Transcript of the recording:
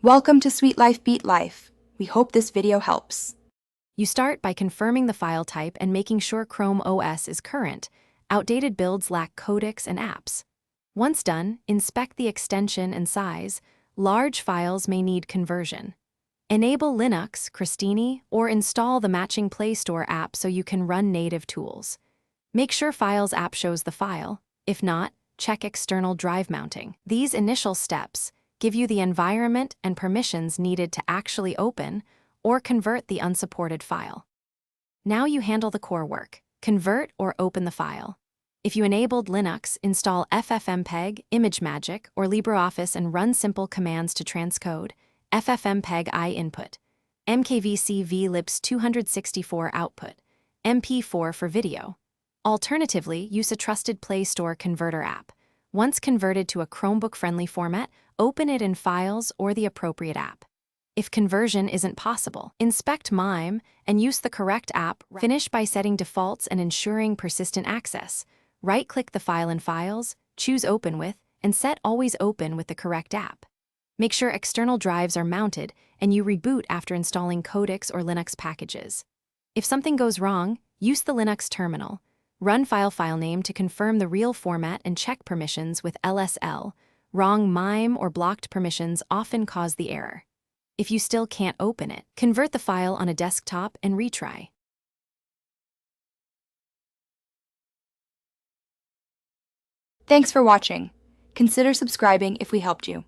Welcome to Sweet Life Beat Life. We hope this video helps. You start by confirming the file type and making sure Chrome OS is current. Outdated builds lack codecs and apps. Once done, inspect the extension and size. Large files may need conversion. Enable Linux, Crostini, or install the matching Play Store app so you can run native tools. Make sure Files app shows the file. If not, check external drive mounting. These initial steps give you the environment and permissions needed to actually open or convert the unsupported file. Now you handle the core work. Convert or open the file. If you enabled Linux, install FFmpeg, ImageMagick, or LibreOffice and run simple commands to transcode. FFmpeg I input, mkvc vlibs 264 output, MP4 for video. Alternatively, use a trusted Play Store converter app. Once converted to a Chromebook-friendly format, open it in Files or the appropriate app. If conversion isn't possible, inspect MIME and use the correct app. Finish by setting defaults and ensuring persistent access. Right-click the file in Files, choose Open With, and set Always Open with the correct app. Make sure external drives are mounted and you reboot after installing codecs or Linux packages. If something goes wrong, use the Linux terminal. Run filename to confirm the real format and check permissions with LSL. Wrong MIME or blocked permissions often cause the error. If you still can't open it, convert the file on a desktop and retry. Thanks for watching. Consider subscribing if we helped you.